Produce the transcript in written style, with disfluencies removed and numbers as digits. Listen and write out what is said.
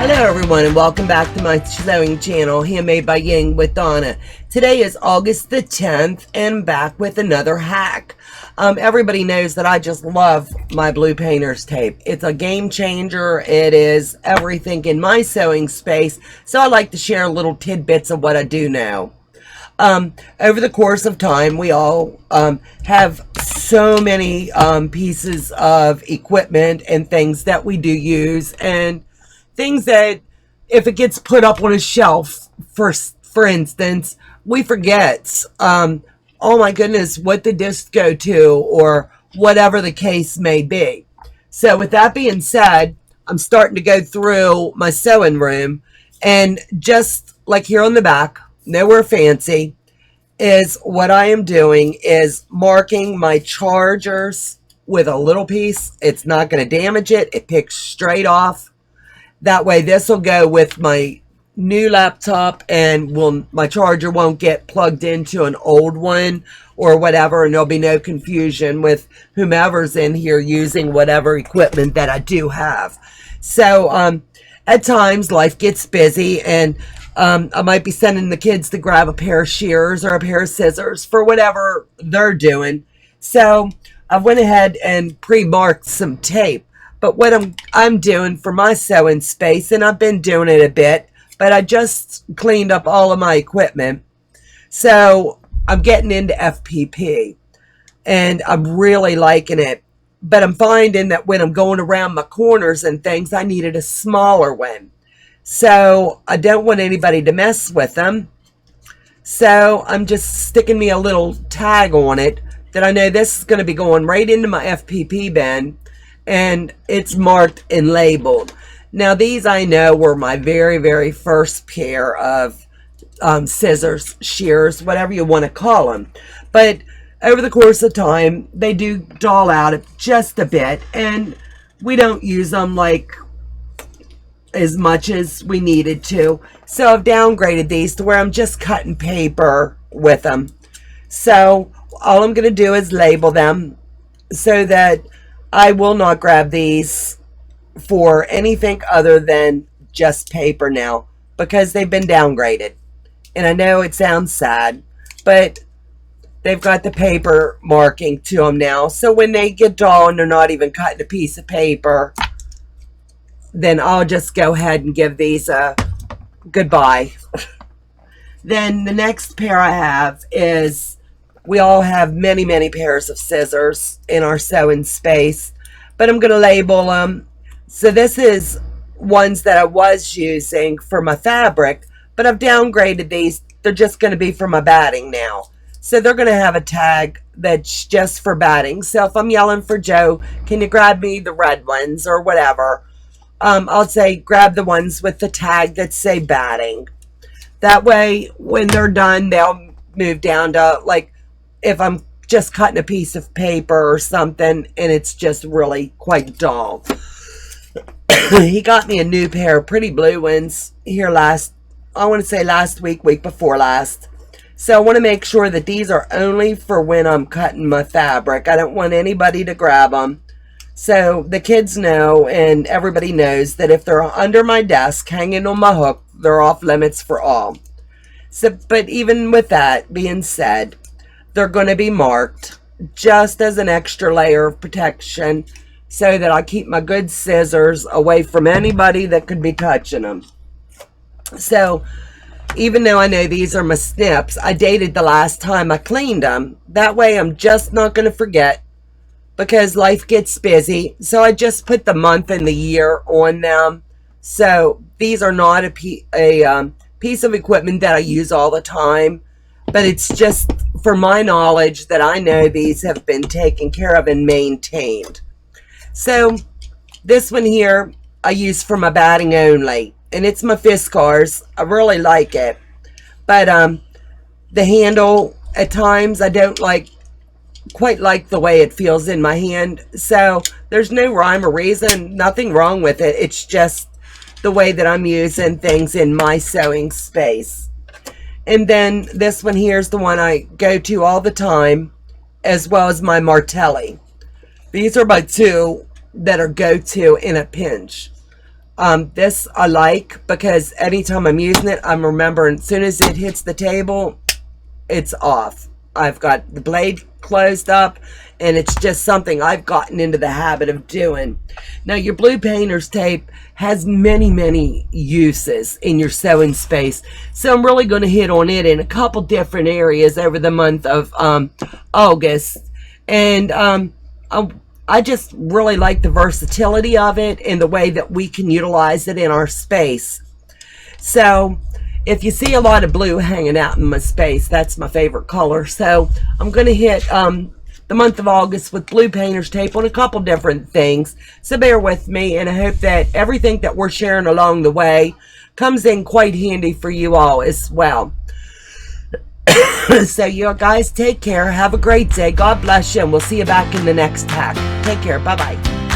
Hello everyone and welcome back to my sewing channel, Handmade by Ying with Donna. Today is August the 10th and I'm back with another hack. Everybody knows that I just love my blue painter's tape. It's a game changer. It is everything in my sewing space. So I like to share little tidbits of what I do know. Over the course of time, we all have so many pieces of equipment and things that we do use, and things that if it gets put up on a shelf, for instance, we forget, oh my goodness, what did this go to, or whatever the case may be. So with that being said, I'm starting to go through my sewing room, and just like here on the back, nowhere fancy, is what I am doing is marking my chargers with a little piece. It's not going to damage it. It picks straight off. That way this will go with my new laptop, and my charger won't get plugged into an old one or whatever, and there'll be no confusion with whomever's in here using whatever equipment that I do have. So at times life gets busy, and I might be sending the kids to grab a pair of shears or a pair of scissors for whatever they're doing. So I went ahead and pre-marked some tape. But what I'm doing for my sewing space, and I've been doing it a bit, but I just cleaned up all of my equipment. So I'm getting into FPP, and I'm really liking it. But I'm finding that when I'm going around my corners and things, I needed a smaller one. So I don't want anybody to mess with them. So I'm just sticking me a little tag on it that I know this is going to be going right into my FPP bin. And it's marked and labeled. Now these I know were my very, very first pair of scissors, shears, whatever you want to call them. But over the course of time, they do dull out just a bit, and we don't use them like as much as we needed to. So I've downgraded these to where I'm just cutting paper with them. So all I'm going to do is label them so that I will not grab these for anything other than just paper now, because they've been downgraded. And I know it sounds sad, but they've got the paper marking to them now. So when they get dull and they're not even cutting a piece of paper, then I'll just go ahead and give these a goodbye. Then the next pair I have is, we all have many, many pairs of scissors in our sewing space, but I'm going to label them. So this is ones that I was using for my fabric, but I've downgraded these. They're just going to be for my batting now. So they're going to have a tag that's just for batting. So if I'm yelling for Joe, can you grab me the red ones or whatever, I'll say grab the ones with the tag that say batting. That way when they're done, they'll move down to, like, if I'm just cutting a piece of paper or something and it's just really quite dull. He got me a new pair of pretty blue ones here I want to say last week, week before last. So I want to make sure that these are only for when I'm cutting my fabric. I don't want anybody to grab them. So the kids know, and everybody knows, that if they're under my desk hanging on my hook, they're off limits for all. So, but even with that being said, they're going to be marked just as an extra layer of protection, so that I keep my good scissors away from anybody that could be touching them. So even though I know these are my snips, I dated the last time I cleaned them. That way I'm just not going to forget, because life gets busy. So I just put the month and the year on them. So these are not a piece of equipment that I use all the time, but it's just for my knowledge that I know these have been taken care of and maintained. So this one here I use for my batting only, and it's my Fiskars. I really like it, but the handle at times I don't quite like the way it feels in my hand. So there's no rhyme or reason, nothing wrong with it. It's just the way that I'm using things in my sewing space. And then this one here is the one I go to all the time, as well as my Martelli. These are my two that are go-to in a pinch. This I like because anytime I'm using it, I'm remembering as soon as it hits the table, it's off. I've got the blade closed up, and it's just something I've gotten into the habit of doing. Now, your blue painter's tape has many uses in your sewing space, so I'm really going to hit on it in a couple different areas over the month of August. And I just really like the versatility of it and the way that we can utilize it in our space. So if you see a lot of blue hanging out in my space, that's my favorite color. So I'm going to hit the month of August with blue painter's tape on a couple different things. So bear with me, and I hope that everything that we're sharing along the way comes in quite handy for you all as well. So you guys take care. Have a great day. God bless you, and we'll see you back in the next hack. Take care. Bye-bye.